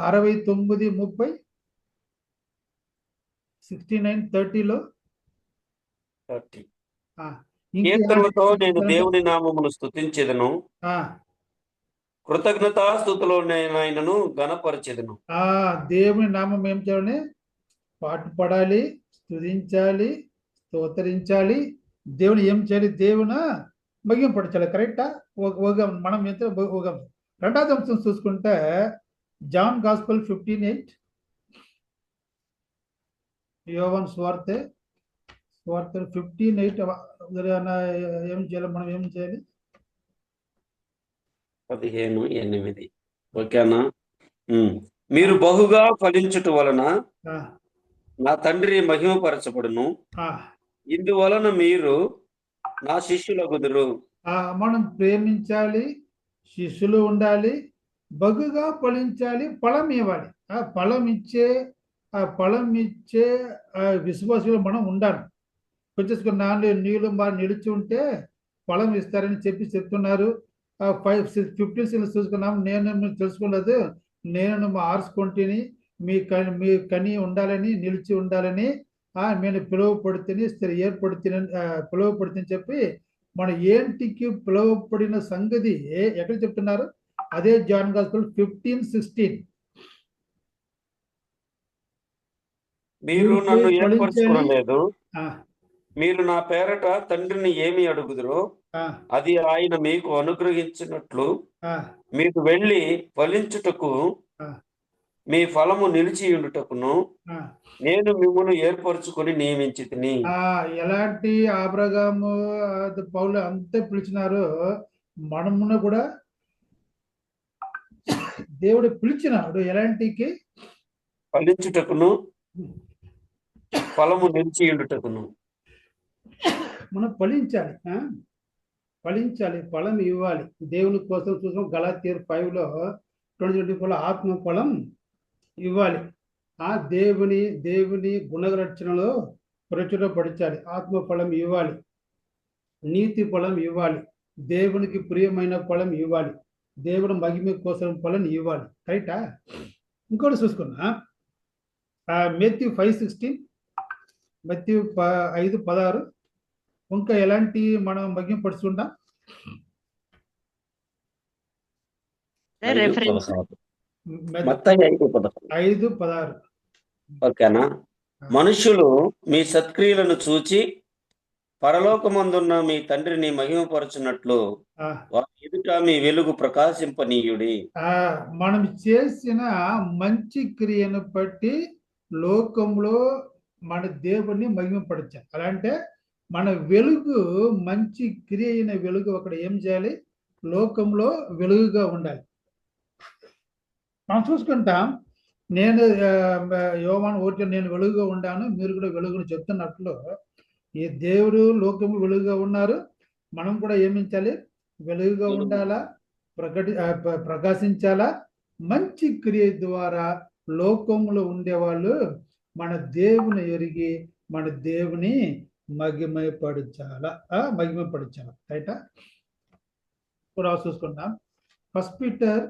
69:30, 69:30లో కీర్తనలతో నేను దేవుని నామమును స్తుతించెదను, కృతజ్ఞతాస్తుతులు ఆయనను ఘనపరచెదను. దేవుని నామం ఏం చేయాలని? పాటు పడాలి, స్తుతించాలి, స్తోత్రించాలి. దేవుని ఏం చేయాలి? దేవుని మహిమపరచాలి. కరెక్టా? మనం ఎంత రెండవ అంశం చూసుకుంటే జాన్ గాస్పెల్ 15:8. యోవాను సువార్త 15:8 ఏం చేయాలి? మనం ఏం చేయాలి? 15:8. ఓకేనా? మీరు బహుగా ఫలించుట వలన నా తండ్రి మహిమపరచబడును, ఇందువలన మీరు నా శిష్యులగుదురు. మనం ప్రేమించాలి, శిష్యులు ఉండాలి, బహుగా ఫలించాలి, ఫలం ఇవ్వాలి. ఫలం ఇచ్చే విశ్వాసులు మనం ఉండాలి. కొంచెం నీళ్ళు బాగా నిలిచి ఉంటే ఫలం ఇస్తారని చెప్తున్నారు. 15 చూసుకున్నాం. నేను తెలుసుకోలేదు, నేను ఆర్చుకుంటేని మీ కని ఉండాలని, నిలిచి ఉండాలని నేను పిలువపడితేనే పిలువపడితే చెప్పి మన ఏంటికి పిలువపడిన సంగతి ఎక్కడ చెప్తున్నారు? అదే జాన్ గాస్పెల్ 15:16. మీరు నన్ను ఏర్పరచుకోలేదు, ఆ, మీరు నా పేరట తండ్రిని ఏమి అడుగుదురో ఆ, అది ఆయన మీకు అనుగ్రహించినట్లు ఆ, మీకు వెళ్ళి ఫలించుటకు ఆ, మీ ఫలము నిలిచి ఉండుటకును ఆ. నేను మిమ్మల్ని ఏర్పరచుకొని నియమించితిని. ఎలాంటి ఆబ్రహాము పౌలు అంతే పిలిచినారు, మనమును కూడా దేవుడు పిలిచినాడు ఎలాంటికి? ఫలించుటకును ఫలము నిలిచి ఉండుటకును. మనం ఫలించాలి, ఫలించాలి, ఫలం ఇవ్వాలి. దేవుని కోసం చూసాం గలాతీయులు 5లో 2024 ఆత్మ ఫలం ఇవ్వాలి. దేవుని గుణరక్షణలో ప్రచురపరచాలి. ఆత్మ ఫలం ఇవ్వాలి, నీతి ఫలం ఇవ్వాలి, దేవునికి ప్రియమైన ఫలం ఇవ్వాలి, దేవుని మహిమ కోసం ఫలం ఇవ్వాలి. రైటా? ఇంకోటి చూసుకున్నా, Matthew 5:16, Matthew 5:16 ఇంకా ఎలాంటి మనం మహిమపరుచుకుంటాం? రెఫరెన్స్ మత్తయి 5:16. ఓకేనా? మనుషులు మీ సత్క్రియలను చూచి పరలోకమందున్న మీ తండ్రిని మహిమపరచునట్లు వారి ఎదుట మీ వెలుగు ప్రకాశింపనీయుడి. మనం చేసిన మంచి క్రియను బట్టి లోకంలో మన దేవుణ్ణి మహిమపరచాలి. అలా అంటే మన వెలుగు, మంచి క్రియ అయిన వెలుగు అక్కడ ఏం చేయాలి? లోకంలో వెలుగుగా ఉండాలి. మనం చూసుకుంటాం, నేను యోహాను 1 నేను వెలుగుగా ఉండాను, మీరు కూడా వెలుగును చెప్తున్నట్లు ఈ దేవుడు లోకము వెలుగుగా ఉన్నారు, మనం కూడా ఏమించాలి? వెలుగుగా ఉండాలా, ప్రకాశించాలా. మంచి క్రియ ద్వారా లోకంలో ఉండేవాళ్ళు మన దేవుని ఎరిగి మన దేవుని మహిమపరచాలా. రైటా? కూడా చూసుకుంటాం. First Peter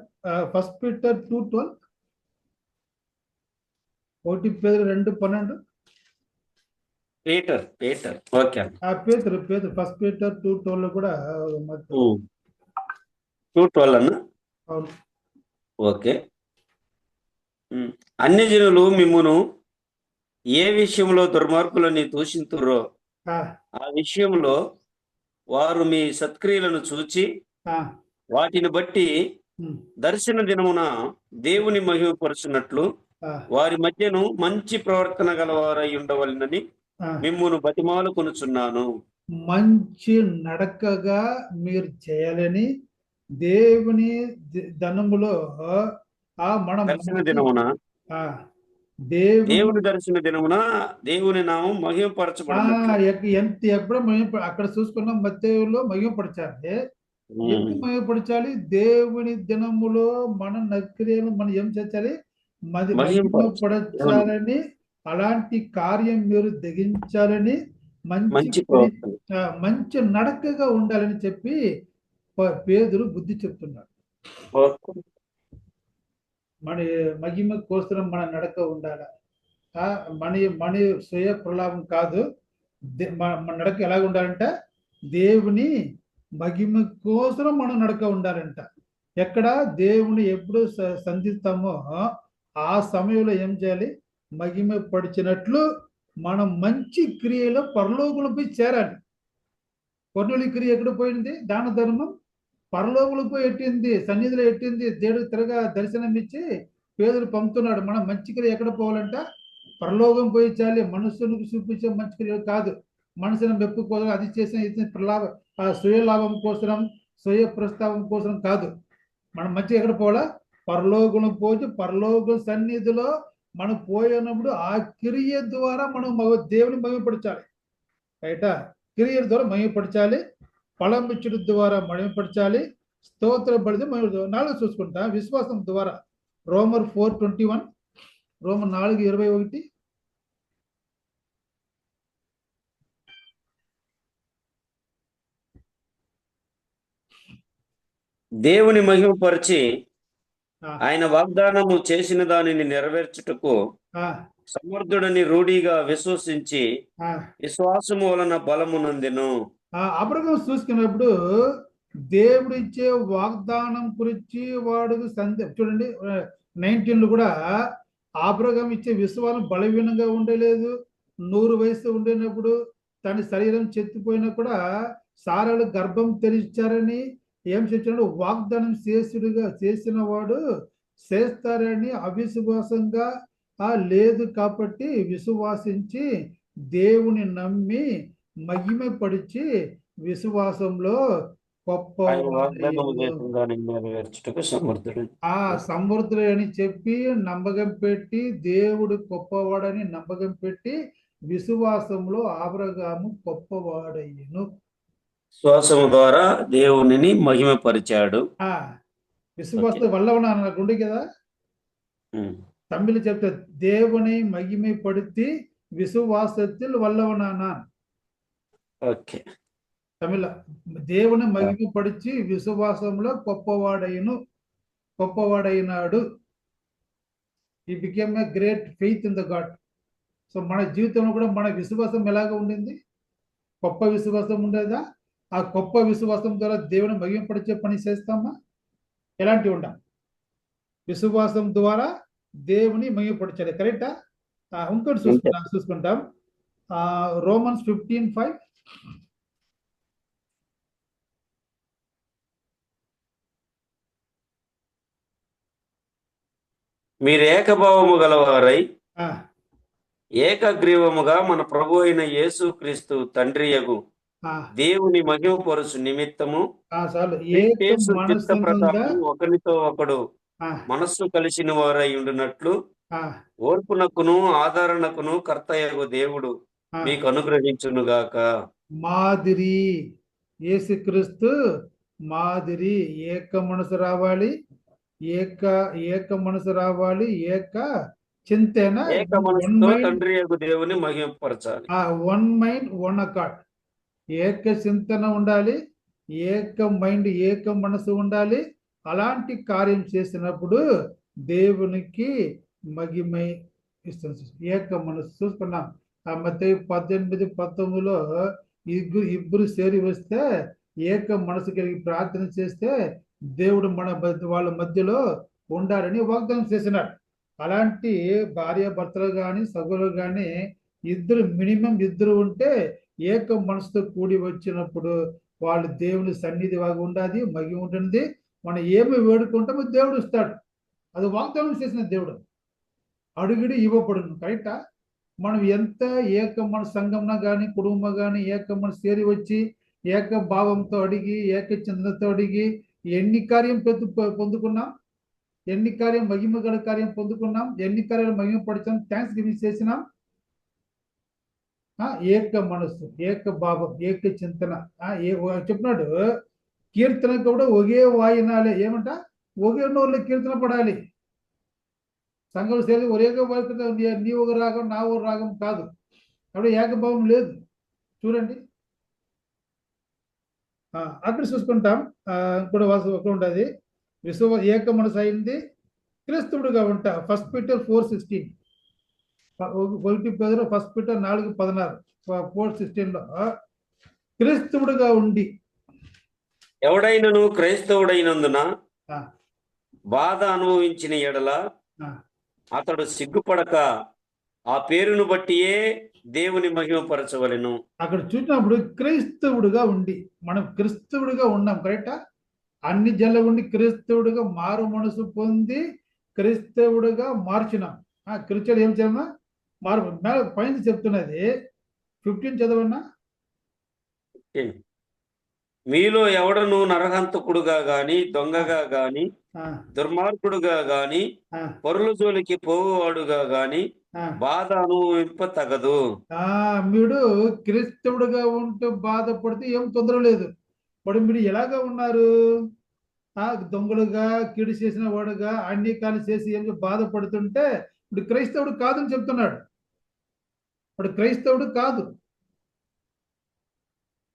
2:12, 1 Peter 2:12. Peter okay. పేతురు ఫస్ట్ పీటర్ 2:12 కూడా 2:12 అన్న. అవును. ఓకే. అన్ని జనులు మిమ్మును ఏ విషయంలో దుర్మార్గులని దూషింతురో ఆ విషయంలో వారు మీ సత్క్రియలను చూచి వాటిని బట్టి దర్శన దినమున దేవుని మహిమపరచునట్లు వారి మధ్యను మంచి ప్రవర్తన గలవారై ఉండవలెనని మిమ్మును బతిమాలు కొనుచున్నాను. మంచి నడకగా మీరు చేయాలని దేవుని ధనములో మనం దర్శన దినమున దేవుని దర్శన దినమున దేవుని నామం మహిమపరచబడినట్లు. ఎప్పుడు అక్కడ చూసుకున్నాం, మత్తయిలో మహిమపరచాలి. ఎందుకు మహిమపరచాలి? దేవుని దినములో మన నక్రియలు మనం ఏం చేయాలి? మహిమపరచాలని, అలాంటి కార్యం మీరు దిగించాలని, మంచి నడకగా ఉండాలని చెప్పి పేతురు బుద్ధి చెప్తున్నాడు. మన మహిమ కోసం మన నడక ఉండాల. మన స్వయ ప్రలాభం కాదు. మన నడక ఎలాగ ఉండాలంట? దేవుని మహిమ కోసం మన నడక ఉండాలంట. ఎక్కడ దేవుని ఎప్పుడు సంధిస్తామో ఆ సమయంలో ఏం చేయాలి? మహిమ పడిచినట్లు మనం మంచి క్రియలో పరలోకులపై చేరాలి. కొర్నేలి క్రియ ఎక్కడ పోయింది? దాన ధర్మం పరలోకులపై ఎట్టింది, సన్నిధిలో ఎట్టింది. దేవుడు తిరగా దర్శనం ఇచ్చి పేదలు పంపుతున్నాడు. మనం మంచి క్రియ ఎక్కడ పోవాలంట? పరలోకం పోయి చేయాలి. మనుషులకు చూపించే మంచి క్రియ కాదు. మనుషులను మెప్పు కోసం, అది చేసిన ఇది స్వయ లాభం కోసం, స్వయ ప్రస్తావం కోసం కాదు. మనం మంచిగా ఎక్కడ పోవాలా? పరలోకం పోయి పరలోక సన్నిధిలో మనం పోయినప్పుడు ఆ క్రియ ద్వారా మనం దేవుని మహిమపరచాలి. రైట? క్రియ ద్వారా మహిమపరచాలి, ఫలం ఇచ్చడం ద్వారా మహిమపరచాలి, స్తోత్ర పడితే నాలుగు చూసుకుంటా. విశ్వాసం ద్వారా రోమర్ 4:21, రోమర్ 4:21. దేవుని మహిమపరిచి ఆయన వాగ్దానము చేసిన దానిని నెరవేర్చుటకు సమర్థుడని రూఢిగా విశ్వసించి ఆ, విశ్వాసము వలన బలము నొందెను. అబ్రహాము చూసుకున్నప్పుడు దేవుడు ఇచ్చే వాగ్దానం గురించి వాడు చూడండి 19 కూడా అబ్రహాము ఇచ్చే విశ్వాసం బలహీనంగా ఉండలేదు. 100 వయసు ఉండినప్పుడు తన శరీరం చెత్తిపోయినా కూడా సారాలు గర్భం తెరిచారని ఏం చెప్పాడు, వాగ్దానం చేసిన వాడు చేస్తారని అవిశ్వాసంగా లేదు కాబట్టి విశ్వాసించి దేవుని నమ్మి మహిమపరిచి విశ్వాసంలో ఆయన వాగ్దానము గొప్ప చేసిన దానిని నెరవేర్చుటకు సమర్థుడు. సమర్థుడు అని చెప్పి నమ్మకం పెట్టి దేవుడు గొప్పవాడని నమ్మకం పెట్టి విశ్వాసంలో అబ్రహాము గొప్పవాడయ్యను. విశ్వాసము ద్వారా దేవునిని మహిమపరిచాడు. విశ్వాస వల్లవనా నాకుండి కదా, తమిళ చెప్తే దేవుని మహిమపడితి విశ్వాసத்தில் వల్లవనానా. ఓకే, తమిళ దేవుని మహిమపడిచి విశ్వాసంలో గొప్పవాడైనాడు. He became a great faith in the God. So మన జీవితంలో కూడా మన విశ్వాసం ఎలాగ ఉండింది? గొప్ప విశ్వాసం ఉండేదా? ఆ గొప్ప విశ్వాసం ద్వారా దేవుని మహిమపరిచే పని చేస్తామా? ఎలాంటి ఉండాం? విశ్వాసం ద్వారా దేవుని మహిమపరచాలి. కరెక్టా? ఇంకోటి చూసుకుంటాం రోమన్స్ 15:5. మీరు ఏకభావము గలవారై ఏకగ్రీవముగా మన ప్రభు అయిన యేసు క్రీస్తు తండ్రియగు దేవుని మహిమపరుచు నిమిత్తము చిత్త ప్రకారం ఒకరితో ఒకడు మనస్సు కలిసిన వారై ఉండునట్లు ఓర్పునకును ఆదరణకును కర్తయగు దేవుడు మీకు అనుగ్రహించునుగాక. మాదిరి యేసుక్రీస్తు మాదిరి ఏక మనసు రావాలి, ఏక మనసు రావాలి, ఏక చింతన, ఏక మనసుతో తండ్రి యొక్క దేవుని మహిమపరచాలి. వన్ మైండ్ వన్ అకార్డ్, ఏక చింతన ఉండాలి, ఏక మైండ్ ఏక మనసు ఉండాలి. అలాంటి కార్యం చేసినప్పుడు దేవునికి మహిమై ఇస్తుంది. ఏక మనసు చూసుకున్నాం. మత్తయి 18:19లో ఇద్దరు చేరి వస్తే ఏక మనసు కలిగి ప్రార్థన చేస్తే దేవుడు వాళ్ళ మధ్యలో ఉండాలని వాగ్దానం చేసినాడు. అలాంటి భార్య భర్తలు కానీ సగులు కానీ మినిమం ఇద్దరు ఉంటే ఏక మనసుతో కూడి వచ్చినప్పుడు వాళ్ళు దేవుని సన్నిధి వాగా ఉండాలి, మహిమ ఉంటుంది. మనం ఏమి వేడుకుంటామో దేవుడు ఇస్తాడు. అది వాగ్దానం చేసిన దేవుడు. అడుగుడి ఇవ్వబడును. కరెక్టా? మనం ఎంత ఏక మన సంఘంలో కానీ కుటుంబం కానీ ఏక మన చేరి వచ్చి ఏక భావంతో అడిగి ఏక చింతనతో అడిగి ఎన్ని కార్యం పొందుకున్నాం, ఎన్ని కార్యం మహిమ గల కార్యం పొందుకున్నాం, ఎన్ని కార్యాలు మహిమ పడిచాం, థ్యాంక్స్ గివింగ్ చేసినాం. ఏక మనస్సు, ఏక భావం, ఏక చింతన. చెప్పినాడు కీర్తన కూడా ఒకే వాయినాలే. ఏమంట? ఒకే నోరులో కీర్తన పడాలి. సంఘం సేది ఒరేగా వాయిన నీ ఒక రాగం నా ఒక రాగం కాదు. అప్పుడు ఏకభావం లేదు. చూడండి అక్కడ చూసుకుంటాం. కూడా ఒక ఉంటుంది ఏక మనసు అయింది క్రీస్తువుడుగా ఉంటా. 1 పీటర్ 4:16, 1 పేతురు 1 పీటర్ 4:16, 4:16లో క్రీస్తువుడుగా ఉండి ఎవడైనను క్రైస్తవుడైనందున బాధ అనుభవించిన ఎడల అతడు సిగ్గుపడక ఆ పేరును బట్టియే దేవుని మహిమపరచవలెను. అక్కడ చూసినప్పుడు క్రైస్తవుడుగా ఉండి, మనం క్రిస్తువుడుగా ఉన్నాం. కరెక్టా? అన్ని జన్ల ఉండి క్రైస్తవుడుగా మారు మనసు పొంది క్రైస్తవుడుగా మార్చినాం. క్రిస్టియన్ ఏం చేయమా మారు పైన చెప్తున్నది 15 చదవన్నా. మీలో ఎవడను నరహంతకుడుగా గాని దొంగగా గాని దుర్మార్గుడుగా గాని పరుల జోలికి పోవువాడుగా గాని బాధ అనుభవింప తగదు. మీరు క్రైస్తవుడుగా ఉంటూ బాధపడితే ఏం తొందర లేదు. ఇప్పుడు మీరు ఎలాగా ఉన్నారు? దొంగలుగా కీడు చేసిన వాడుగా అన్ని కాలు చేసి ఏం బాధపడుతుంటే ఇప్పుడు క్రైస్తవుడు కాదని చెప్తున్నాడు. ఇప్పుడు క్రైస్తవుడు కాదు.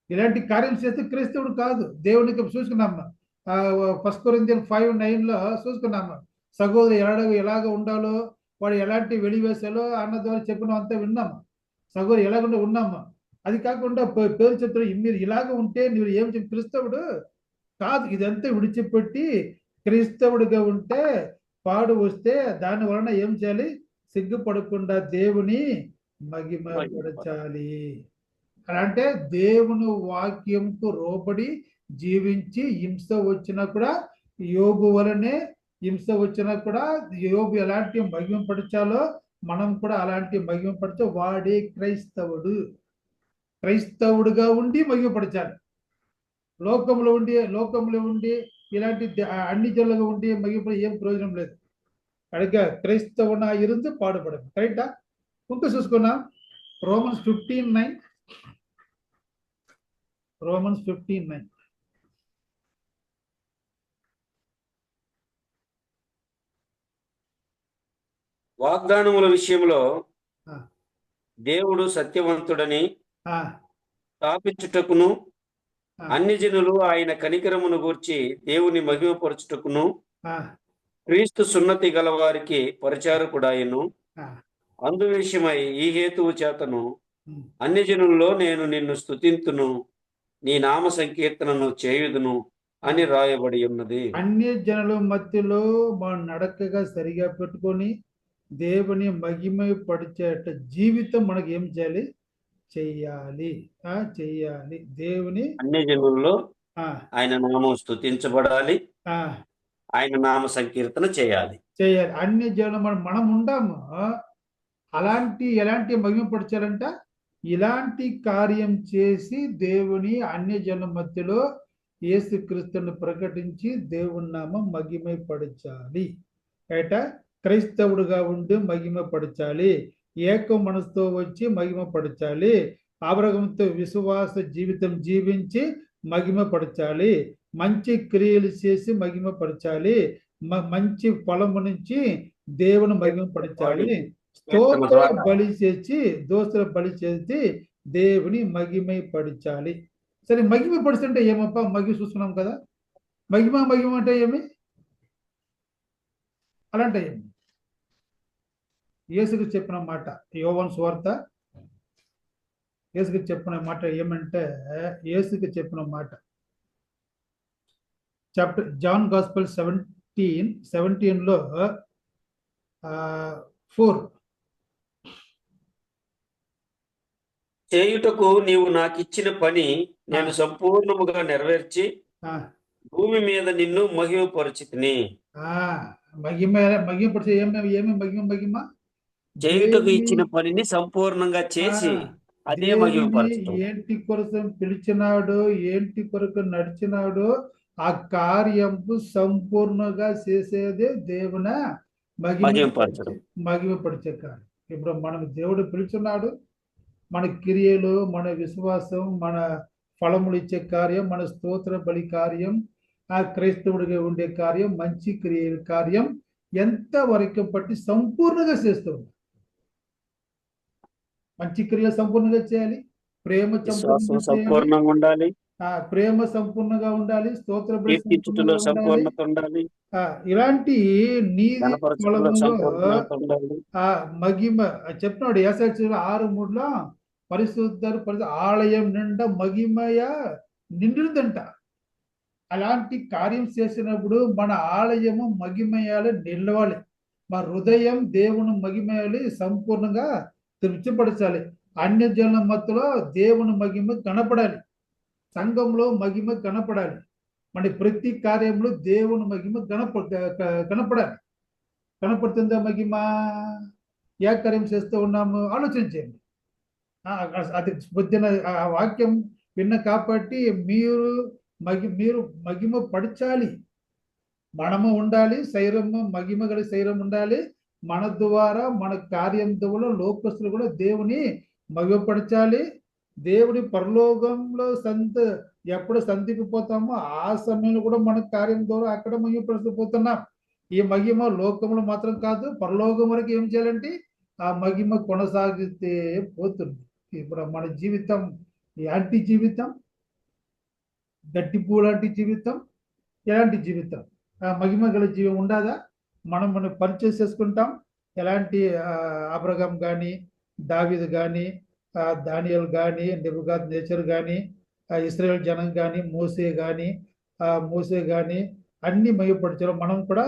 ఇలాంటి కార్యం చేస్తే క్రైస్తవుడు కాదు. దేవునికి చూసుకున్నాము 1 కొరింథీయులు 5:9లో చూసుకున్నాము. సహోదరు ఎలాగ ఉండాలో వాడు ఎలాంటి వెలివేశాలో అన్న ద్వారా చెప్పిన అంతా విన్నాము, సగోరు ఎలాగుండా ఉన్నాము. అది కాకుండా పేరు చెప్తారు, మీరు ఇలాగ ఉంటే మీరు ఏం చెప్పి క్రైస్తవుడు కాదు, ఇదంతా విడిచిపెట్టి క్రైస్తవుడిగా ఉంటే పాడు వస్తే దాని వలన ఏం చేయాలి, సిగ్గుపడకుండా దేవుని మహిమపరచాలి. అలా అంటే దేవుని వాక్యంకు రోబడి జీవించి హింస వచ్చినా కూడా యోబు వలనే హింస వచ్చినా కూడా యోబు ఎలాంటి మహిమపరచాలో మనం కూడా అలాంటి మహిమపరచ వాడే క్రైస్తవుడు. క్రైస్తవుడుగా ఉండి మహిమపరచాలి. లోకంలో ఉండి ఇలాంటి అన్ని జనులుగా ఉండి మహిమపడి ఏం ప్రయోజనం లేదు. కనుక క్రైస్తవునా ఇருந்து పాడుపడదు. కరెక్టా? ఇంకా చూసుకున్నాం రోమన్స్ 15:9. రోమన్స్ 15:9. వాగ్దానముల విషయంలో దేవుడు సత్యవంతుడని స్థాపించుటకును అన్ని జనులు ఆయన కనికరమును గూర్చి దేవుని మహిమపరచుటకును క్రీస్తు సున్నతి గల వారికి పరిచారకుడాయను. అందు విషయమై ఈ హేతువు చేతను అన్ని జనుల్లో నేను నిన్ను స్తుతింతును, నీ నామ సంకీర్తనను చేయుదును అని రాయబడి ఉన్నది. అన్ని జనుల మధ్యలో మన నడకగా సరిగా పెట్టుకొని దేవుని మహిమ పడిచేట జీవితం మనకి ఏం చేయాలి, చెయ్యాలి. దేవుని అన్ని జనుల్లో ఆయన నామం స్తుతించబడాలి, ఆయన నామ సంకీర్తన చేయాలి. అన్ని జనులు మనం ఉండాము. ఎలాంటి మహిమ పరచాలంట, ఇలాంటి కార్యం చేసి దేవుని అన్ని జనుల మధ్యలో యేసుక్రీస్తును ప్రకటించి దేవుని నామం మహిమపరచాలి. క్రైస్తవుడుగా ఉండి మహిమపరచాలి. ఏక మనసుతో వచ్చి మహిమపరచాలి. అబ్రహాముతో విశ్వాస జీవితం జీవించి మహిమపరచాలి. మంచి క్రియలు చేసి మహిమపరచాలి. మంచి ఫలము నుంచి దేవుని మహిమపరచాలి. స్తోత్ర బలి చేసి దోస్తుల బలి చేసి దేవుని మహిమపరచాలి. సరే, మహిమపరుస్తుంటే ఏమప్పా? మహిమ చూస్తున్నాం కదా. మహిమ అంటే ఏమి? అలాంటి ఏమి? యేసుకు చెప్పిన మాట, యోహాను సువార్త యేసుకు చెప్పిన మాట ఏమంటే, యేసుకు చెప్పిన మాట చాప్టర్ జాన్ గాస్పెల్ 17:17లో 4 చేయుటకు నీవు నాకిచ్చిన పని నేను సంపూర్ణముగా నెరవేర్చి భూమి మీద నిన్ను మహిమపరచితిని. మహిమపరిచే ఏమి మహిమ చేయుటకు ఇచ్చిన పనిని సంపూర్ణంగా చేసి అదే మహిమపరచడం. ఏంటి కొరకు పిలిచినాడో, ఏంటి కొరకు నడిచినాడో ఆ కార్యంపు సంపూర్ణంగా చేసేదే దేవున మహిమపరిచే కార్యం. ఇప్పుడు మనం దేవుడు పిలుచున్నాడు, మన క్రియలు, మన విశ్వాసం, మన ఫలములు ఇచ్చే కార్యం, మన స్తోత్ర బలి కార్యం, ఆ క్రైస్తవుడిగా ఉండే కార్యం, మంచి క్రియ కార్యం ఎంత వరకు పట్టి సంపూర్ణంగా చేస్తుంది. మంచి క్రియలు సంపూర్ణంగా చేయాలి, ప్రేమ సంపూర్ణంగా ఉండాలి, ప్రేమ సంపూర్ణంగా ఉండాలి, స్తోత్ర బలి సంపూర్ణత ఉండాలి, ఇలాంటి నీతి మహిమ చెప్తున్నాడు. యెషయా 6:3లో పరిశుద్ధ ఆలయం నిండా మహిమయ నిండుదంట. అలాంటి కార్యం చేసినప్పుడు మన ఆలయము మహిమయాలు నిలవాలి. మా హృదయం దేవుని మహిమయాలి సంపూర్ణంగా తృప్తిపరచాలి. అన్య జనుల మధ్యలో దేవుని మహిమ కనపడాలి, సంఘంలో మహిమ కనపడాలి, మన ప్రతి కార్యంలో దేవుని మహిమ కనపడాలి. కనపడుతుందా మహిమ? ఏ కార్యం చేస్తూ ఉన్నాము ఆలోచించండి. అది పొద్దున ఆ వాక్యం విన్న కాబట్టి మీరు మహిమ పరచాలి. మనము ఉండాలి, శరీరము మహిమ గల శరీరం ఉండాలి. మన ద్వారా, మన కార్యం ద్వారా లోకస్తులు కూడా దేవుని మహిమపరచాలి. దేవుని పరలోకంలో ఎప్పుడు సంతిపోతామో ఆ సమయంలో కూడా మన కార్యం ద్వారా అక్కడ మహిమపరచపోతున్నాం. ఈ మహిమ లోకంలో మాత్రం కాదు, పరలోకం వరకు ఏం చేయాలంటే ఆ మహిమ కొనసాగితే పోతుంది. ఇప్పుడు మన జీవితం ఎలాంటి జీవితం? గట్టి పూ లాంటి జీవితం, ఎలాంటి జీవితం? ఆ మహిమ గల జీవం ఉండదా? మనం పరిచయం చేసుకుంటాం, ఎలాంటి అబ్రహాం కానీ, దావీదు కానీ, దానియేలు కానీ, నెబుకద్నెజర్ నేచర్ కానీ, ఇశ్రాయేల్ జనం కానీ, మోసే కానీ అన్ని మహిమపరిచారు. మనం కూడా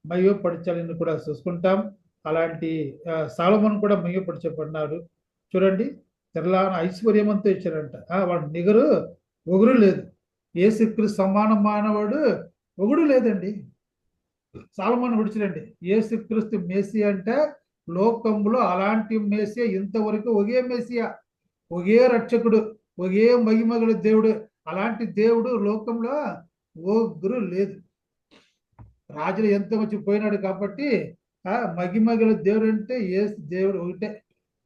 మహిమపరచాలని కూడా చూసుకుంటాం. అలాంటి సొలొమోను కూడా మహిమపరచబడినాడు. చూడండి, తెల్లాన ఐశ్వర్యమంతా ఇచ్చారంట. వాడు నిగరు ఒగురు లేదు. యేసుక్రీస్తు సమానమైనవాడు ఒగుడు లేదండి. సొలొమోను విడిచిరండి. యేసుక్రీస్తు మెస్సియా అంటే లోకంలో అలాంటి మెస్సియా ఇంతవరకు ఒకే మెస్సియా, ఒకే రక్షకుడు, ఒకే మహిమగల దేవుడు. అలాంటి దేవుడు లోకంలో ఒగురు లేదు. రాజులు ఎంత వచ్చి పోయినాడు కాబట్టి మహిమగల దేవుడు అంటే యేసు దేవుడు ఒకటే.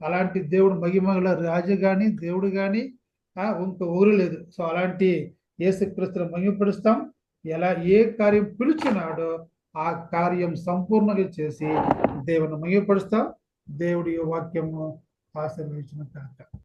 అలాంటి దేవుడు మహిమగల రాజు కానీ, దేవుడు కానీ ఇంక ఒగురు లేదు. సో అలాంటి యేసుక్రీస్తును మహిమపరుస్తాం. ఎలా ఏ కార్యం పిలిచినాడో ఆ కార్యం సంపూర్ణంగా చేసి దేవుని మహిమపరుస్తాం. దేవుడి వాక్యము ఆశీర్వదించును గాక.